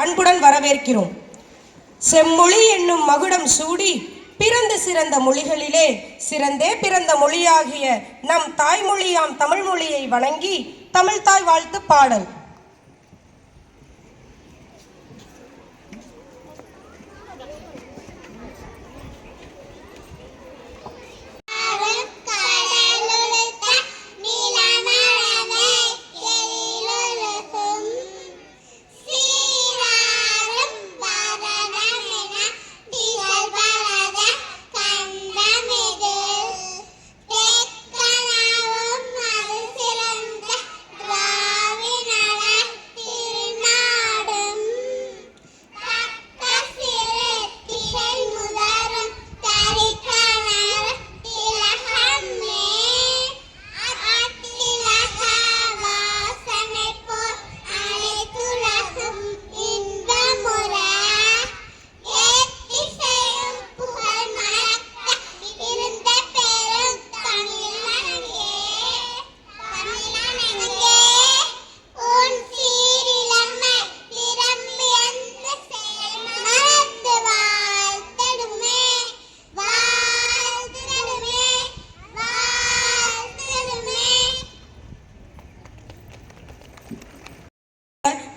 அன்புடன் வரவேற்கிறோம். செம்மொழி என்னும் மகுடம் சூடி பிறந்து சிறந்த மொழிகளிலே சிறந்தே பிறந்த மொழியாகிய நம் தாய்மொழியாம் தமிழ் மொழியை வணங்கி தமிழ்தாய் வாழ்த்து பாடல்.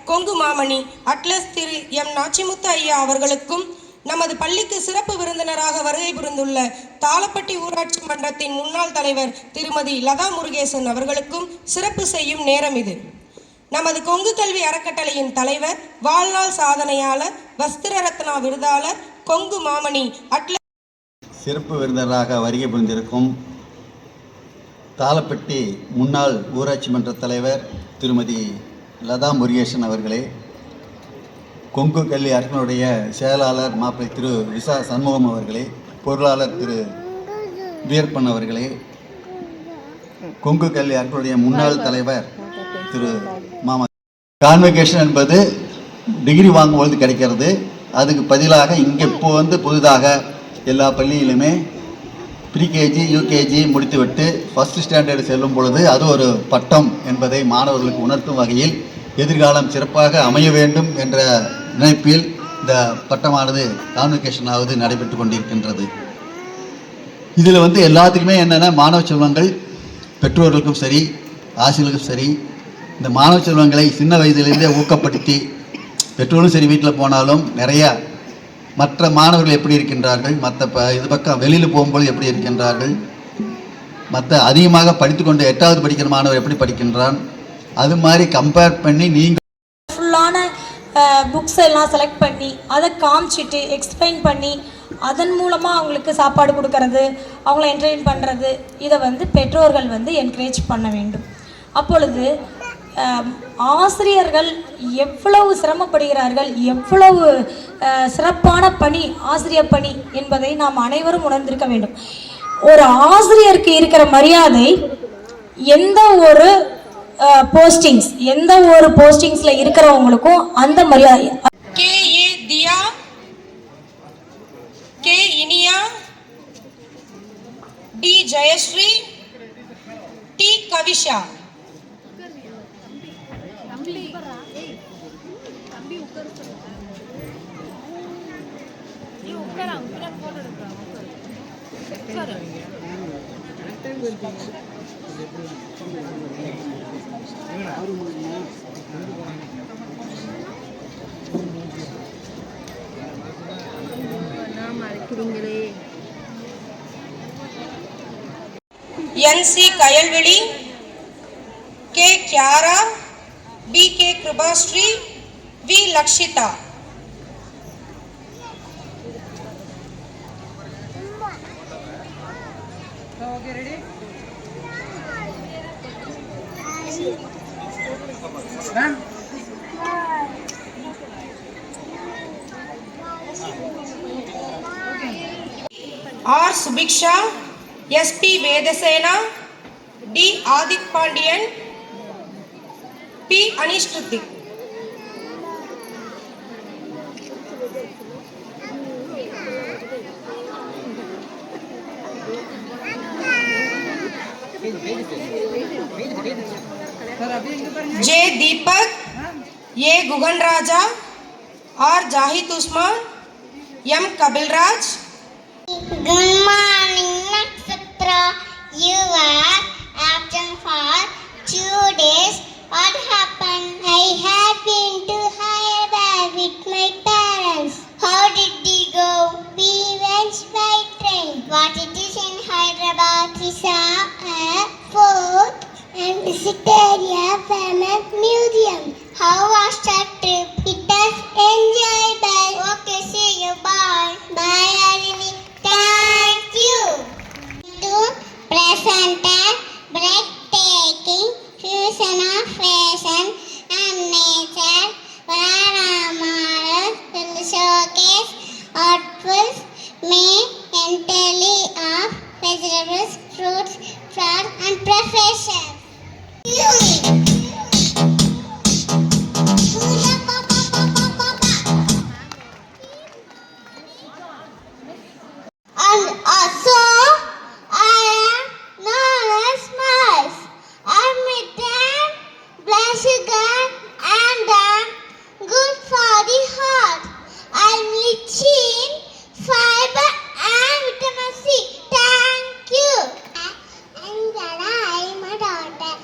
கொங்கு மாமணி அட்லஸ் திரு எம் நாச்சிமுத்து ஐயா அவர்களுக்கும் நமது பள்ளிக்கு சிறப்பு விருந்தினராக வருகை புரிந்துள்ள தாளப்பட்டி ஊராட்சி மன்றத்தின் முன்னாள் தலைவர் திருமதி லதா முருகேசன் அவர்களுக்கும் சிறப்பு செய்யும் நேரம் இது. நமது கொங்கு கல்வி அறக்கட்டளையின் தலைவர், வாழ்நாள் சாதனையாளர், வஸ்திர ரத்னா விருதாளர், கொங்கு மாமணி அட்லஸ் சிறப்பு விருந்தினராக வருகை புரிந்திருக்கும் தாளப்பட்டி முன்னாள் ஊராட்சி மன்ற தலைவர் திருமதி லதா முருகேசன் அவர்களே, கொங்கு கல்வி அறக்கட்டளையுடைய செயலாளர் மாப்பிள்ளை திரு விசா சண்முகம் அவர்களே, பொருளாளர் திரு வீரப்பன் அவர்களே, கொங்கு கல்வி அறக்கட்டளையுடைய முன்னாள் தலைவர் திரு மாமா. கான்வெகேஷன் என்பது டிகிரி வாங்கும்பொழுது கிடைக்கிறது. அதுக்கு பதிலாக இங்கே இப்போ புதிதாக எல்லா பள்ளியிலுமே ப்ரீகேஜி யூகேஜி முடித்துவிட்டு ஃபஸ்ட் ஸ்டாண்டர்டு செல்லும் பொழுது அது ஒரு பட்டம் என்பதை மாணவர்களுக்கு உணர்த்தும் வகையில் எதிர்காலம் சிறப்பாக அமைய வேண்டும் என்ற நினைப்பில் இந்த பட்டமானது கான்வெகேஷனாவது நடைபெற்று கொண்டிருக்கின்றது. இதில் எல்லாத்துக்குமே என்னென்ன, மாணவ செல்வங்கள் பெற்றோர்களுக்கும் சரி ஆசிரியர்களுக்கும் சரி இந்த மாணவ செல்வங்களை சின்ன வயதிலிருந்தே ஊக்கப்படுத்தி, பெற்றோரும் சரி வீட்டில் போனாலும் நிறையா மற்ற மாணவர்கள் எப்படி இருக்கின்றார்கள், மற்ற இது பக்கம் வெளியில் போகும்போது எப்படி இருக்கின்றார்கள், மற்ற அதிகமாக படித்துக்கொண்டு 8வது படிக்கிற மாணவர் எப்படி படிக்கின்றான், அது மாதிரி கம்பேர் பண்ணி நீங்கள் ஃபுல்லான புக்ஸ் எல்லாம் செலக்ட் பண்ணி அதை காமிச்சிட்டு எக்ஸ்பிளைன் பண்ணி அதன் மூலமாக அவங்களுக்கு சாப்பாடு கொடுக்கறது, அவங்கள என்டர்டெயின் பண்ணுறது, இதை பெற்றோர்கள் என்கரேஜ் பண்ண வேண்டும். அப்பொழுது ஆசிரியர்கள் எவ்வளவு சிரமப்படுகிறார்கள், எவ்வளவு சிறப்பான பணி ஆசிரியர் பணி என்பதை நாம் அனைவரும் உணர்ந்திருக்க வேண்டும். ஒரு ஆசிரியருக்கு இருக்கிற மரியாதை எந்த ஒரு போஸ்டிங்ஸ்ல இருக்கிறவங்களுக்கும் அந்த மரியாதை. K A Dhiya, K Iniya, T Jayashree, T Kavisha. N C. Kayalvizhi, K Kiara, P K Kirubashree, V Lakshitha. R Subiksha, S P. Vedasena, T Aadhith Pandian, P Anishkruthi. J Deepak, ये गुगन राजा, R. Jahid Usman, M. Kabilraj. Good morning, Nakshatra. You were absent for 2 days. What happened? I had been to Hyderabad with my parents. How did we go? We went by train. What it is in Hyderabad? We saw a fort and visited a famous museum. How was that trip? It was enjoyable. Okay, see you. Bye. Bye, Arini. Thank you. To present a breathtaking fusion of fashion and nature, Varamara will showcase artful made entirely of vegetables, fruits, flowers, and professions. And also, I am known as Miles. I'm a damn blood sugar and good for the heart. I'm rich in fiber and vitamin C. Thank you. Angela, I'm a daughter.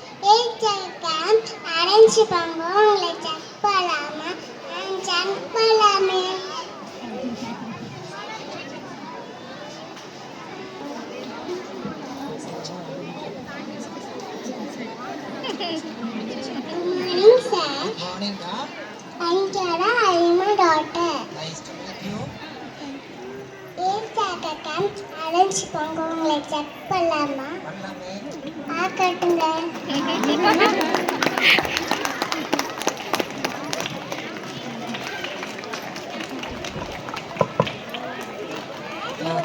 Arrange Pango, let's Palama and Jan Palame. Morning, sir. Morning, ma'am. I'm Clara. I'm a daughter. Nice to meet you. Arrange Pango, let's Palama. பண்ணலாமே. கட்டுங்க.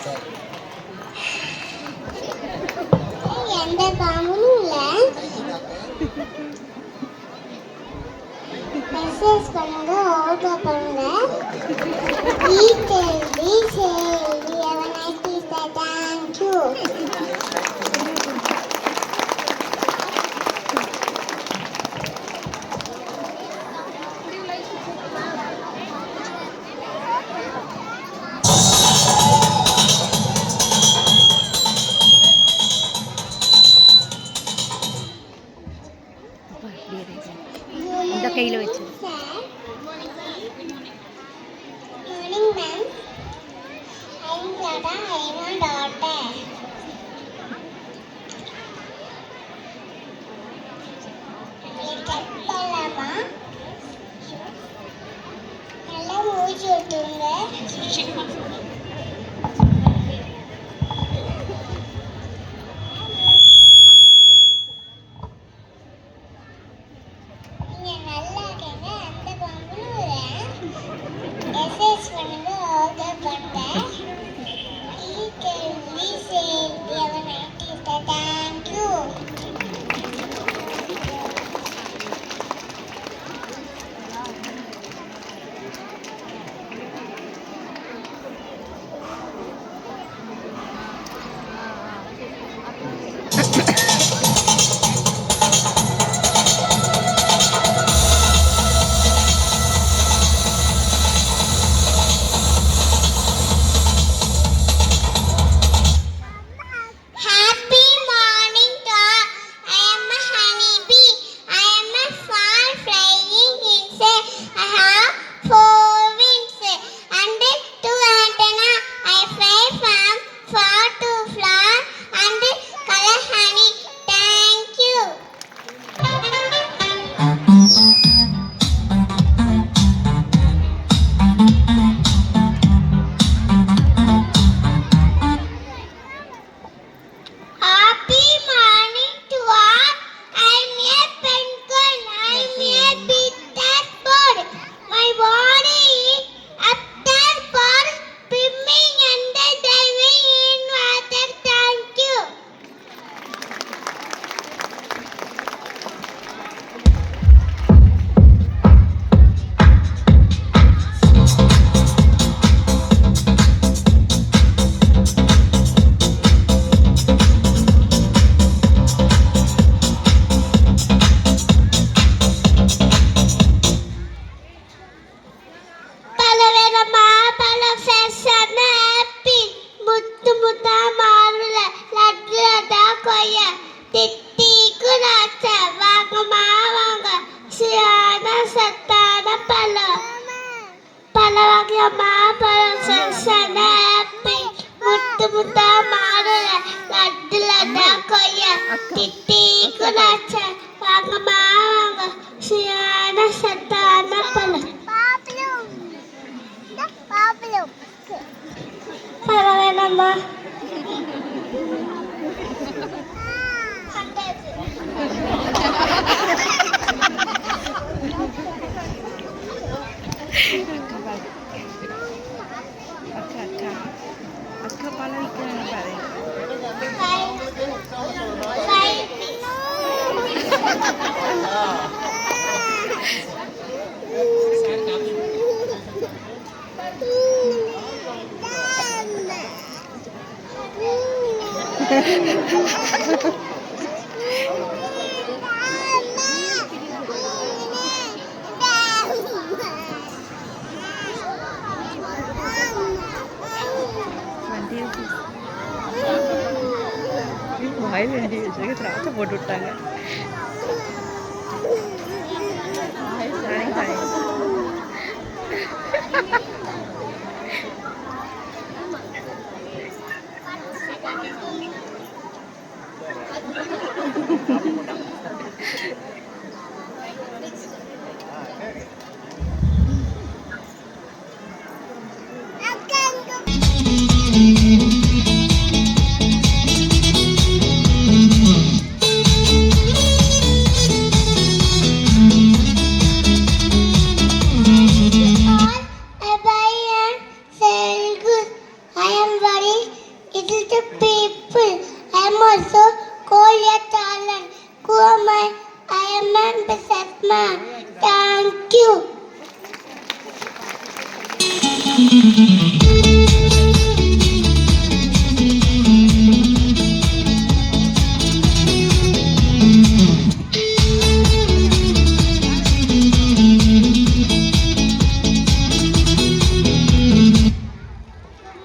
சரி. எந்த காமும் இல்லை. Message பண்ணுங்க, order பண்ணுங்க. ஈட்டெல்வி சேல்வி எவன் ஐடி தேங்க்யூ. இந்த கையில் வச்சு morning ma'am. I'm Radha. I'm daughter. பண்ணலாமா? நல்லா மூச்சு விட்டுருங்க. நீங்க நல்லா இருக்கீங்க. அந்த பாம்புல மெசேஜ் பண்ணுங்க, ஆர்டர் பண்ணுங்க. ஈட்டெல்வி சேல்வி எவன் ஐடி thank you. Happy morning to all. I am a honeybee. I am a fall flying insect. I have 4 wings and 2 antennae. I fly from flower to flower and color honey. Thank you. Happy morning to all. I'm a penguin. I'm a bitter bird. My body is apted for swimming and diving in water. Thank you. வாங்கம்மா வாங்க சுயான சத்தான பழம் பழம் வாங்கம்மா பழம் சன apple முத்து முத்தா மாதுளை லட்டு லட்டா கொய்யா திட்டி குலாச்சா வாங்கம்மா வாங்க சுயான சத்தான பழம் பழம் வேணாம்மா அக்கா பழம் விற்கிறாங்க பாரு. வாயில் வண்டி வச்சுருக்க திராட்சை போட்டு விட்டாங்க. Thank you.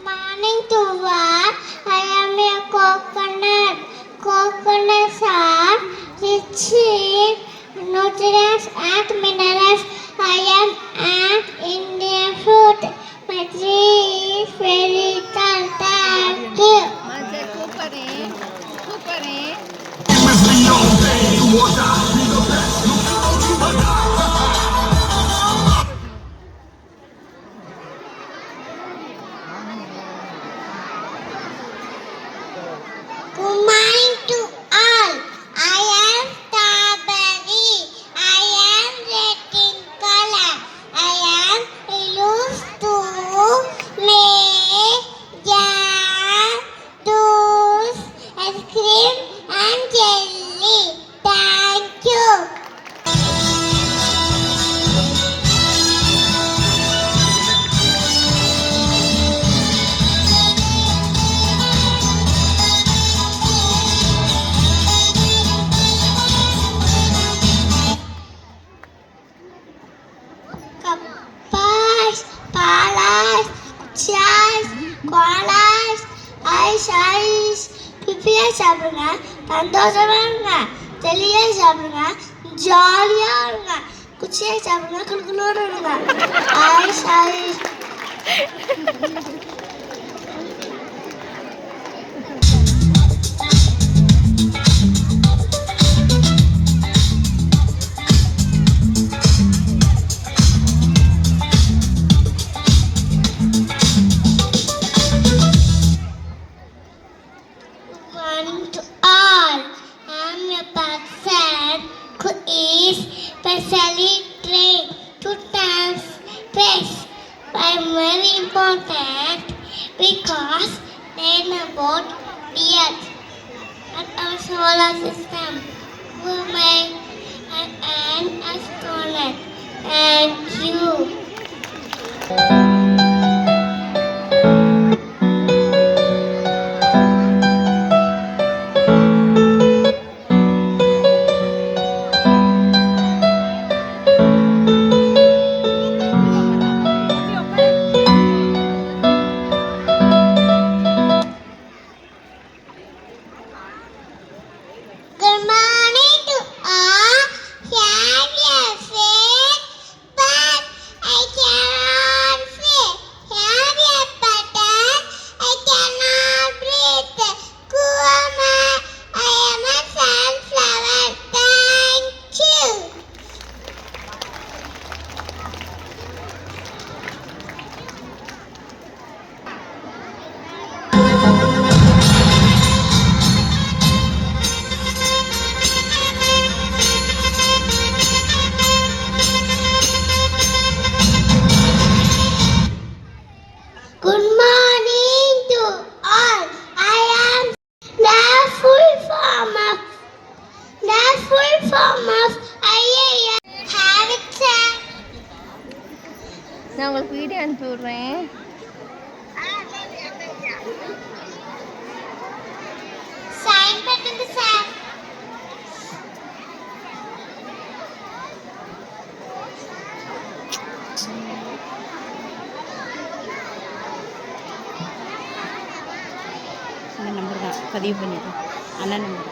Morning to work. I am a coconut. Coconuts are rich in nutrients and minerals. I am an Indian fruit. My tree is very tall. Thank you. Good morning to all. I am strawberry. I am red in color. I am used to make jam, juice, ice cream, and jelly. Thank you. Kapas, palas, chas, koalas, ice, பிப்பியா சாப்பிடுங்க, சந்தோஷமா இருங்க, தெளியா சாப்பிடுங்க, ஜாலியா இருங்க, குச்சியா சாப்பிடுங்க, குளுகுளோடு இருங்க. ஐஸ் Morning to all. I'm a person who is specially trained to dance best. I'm very important because they know about the earth and our solar system. Woman and an astronaut. Thank you. Good morning to all. full form of IAS. Have it, sir. நான் உங்களுக்கு video அனுப்பி விட்றேன். Sign பண்ணுங்க, sir. இந்த number தான் பதிவு பண்ணிட்டேன். அண்ணன் நம்பர்.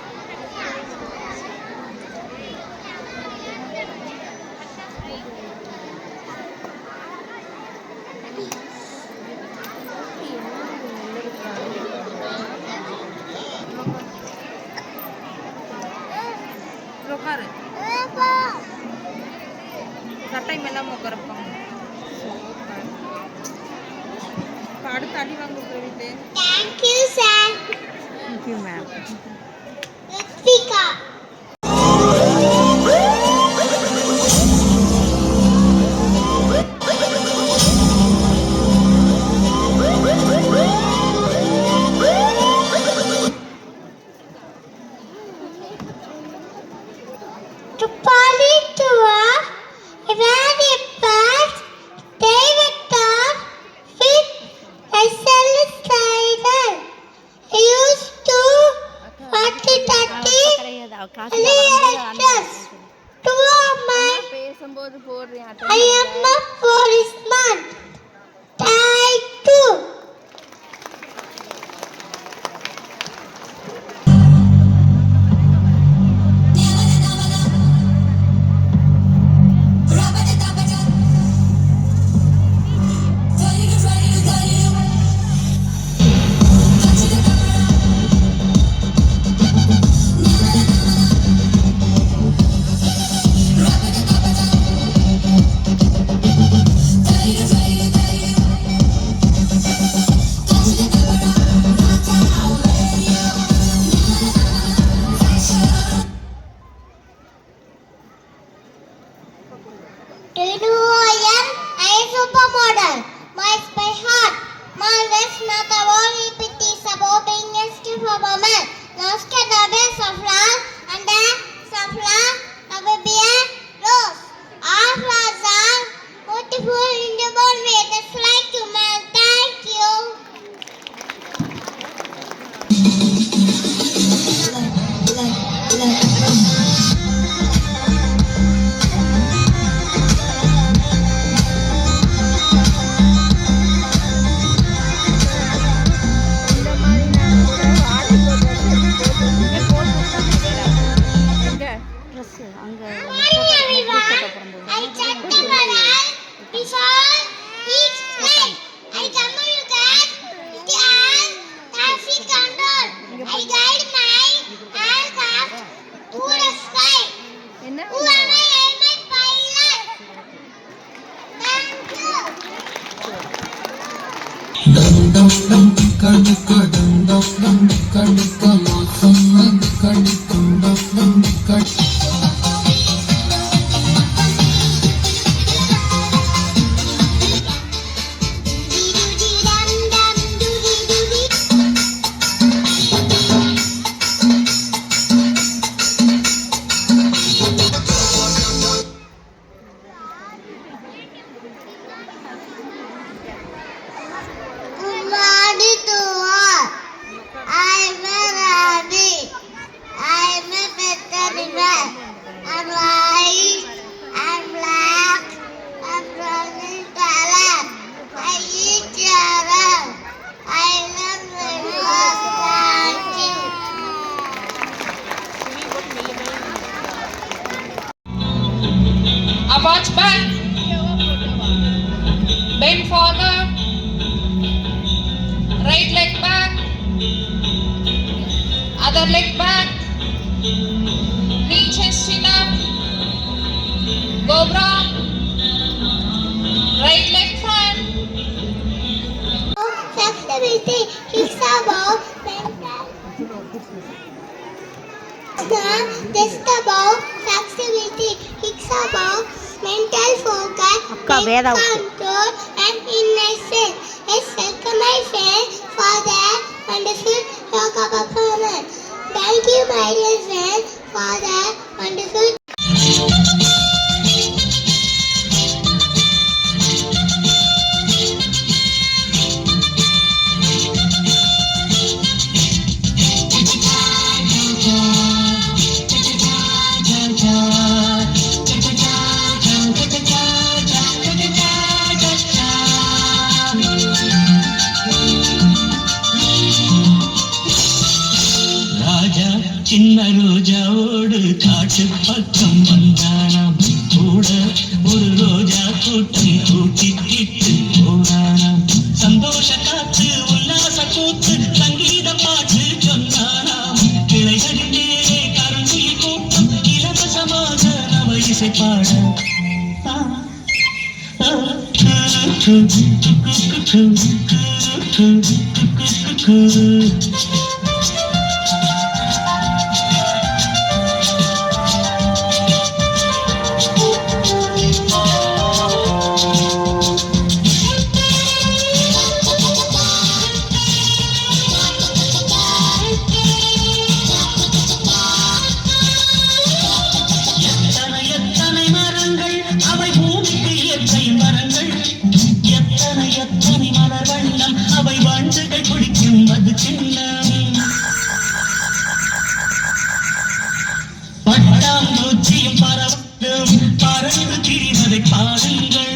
உட்காரு சட்டை மேலாம் உட்காரப்பாங்க அடுத்து அடி வாங்க வீட்டு Thank you, sir. Thank you ma'am. Ritika. To Politua, very fast, David Top, fit, I sell slider. I used to 40-30 கிடையாது அவ காசு letters. Two of my, பேசும்போது போடுறேன். I am a policeman. Type 2. Do you know who I am? I am supermodel. My by heart. My best not the only pity is about being a stupid woman. Lost at the best of love and then some love of a beer rose. Our flowers are beautiful in the world way. That's like you, man. Thank you. Morning, everyone. I check the morale before each flight. I communicate with the air traffic control. I guide my aircraft through the sky. என்ன Who am I? I am a pilot. Thank you. Good morning to all. I am a rabbit. I am a veterinarian. I'm white. I'm black. I'm running talent. I eat carrot. I love breakfast. Thank you. Arch back, bend forward, right leg back, other leg back, knee chest chin up, cobra, right leg front. Flexibility is about mental. Just about flexibility. It's about mental focus, Veda control, and innocence. Let's welcome my friend for their wonderful yoga performance. Thank you, my dear friend, for their wonderful. ராஜா சின்ன ரோஜாவோடு காட்டு பக்கம் வந்தானாம் கூட ஒரு ரோஜா கூட்டம் கூட்டிக்கிட்டு போனானாம் சந்தோஷ காத்து உல்லாச கூத்து சங்கீத பாட்டு சொன்னானாம் கிளைகளிலே கருங்குயில் கூட்டம் இலவசமாக நவ இசை பாட எத்தனை மரங்கள் அவை பூமிக்கு இயற்கை மரங்கள் எத்தனை மலர் வண்ணம் அவை வண்டுகள் குடிக்கும் அது சின்னம் பட்டாம்பூச்சியும் பறவையும் பறந்து திரிவதை பாருங்கள்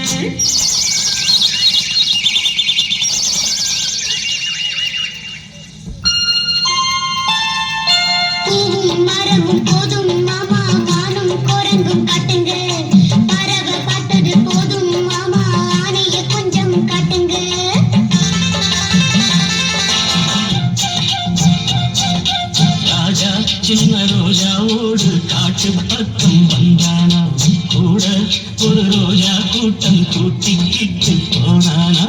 பூவும் மரமும் போதும் மாமா மானும் குரங்கும் காட்டுங்க பறவை பார்த்தது போதும் மாமா ஆனைய கொஞ்சம் காட்டுங்க ராஜா சின்ன ரோஜாவோடு காட்டு பக்கம் வந்தானா கூட ஒரு ரோஜா கூட்டம் கூட்டிக்கிட்டு போனானா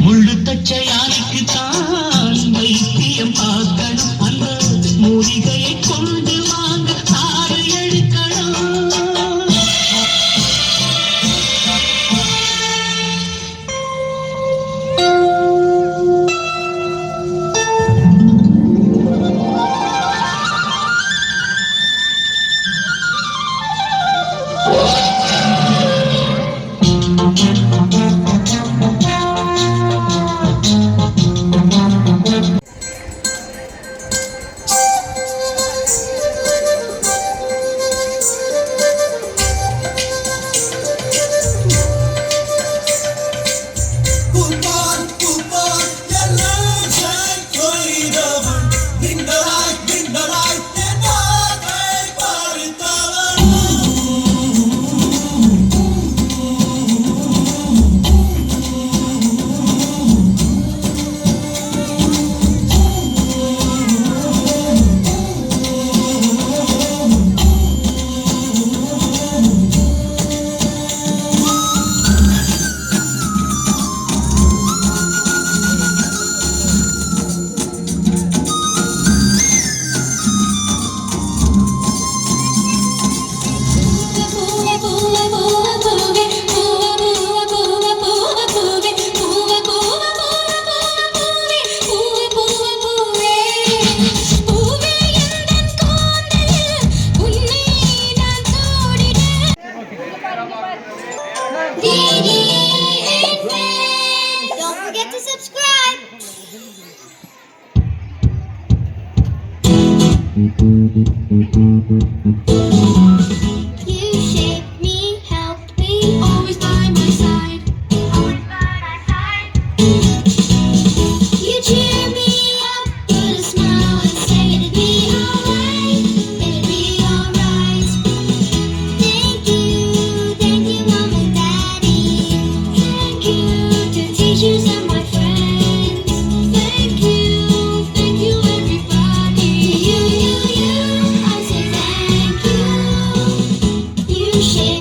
முள்ளு தச்ச யானைக்கு தான் வைத்தியம் பார்க்கணும் அந்த மூலிகையை கொண்டு வாங்க சாறு எடுக்கணும் Don't forget to subscribe. You shape me, help me, always by my side. Always by my side. You cheer me up, put a smile and say it'll be alright. It'll be alright. Thank you, Mom and Daddy. Thank you to teachers and my friends. Thank you everybody. To you, I say thank you. You share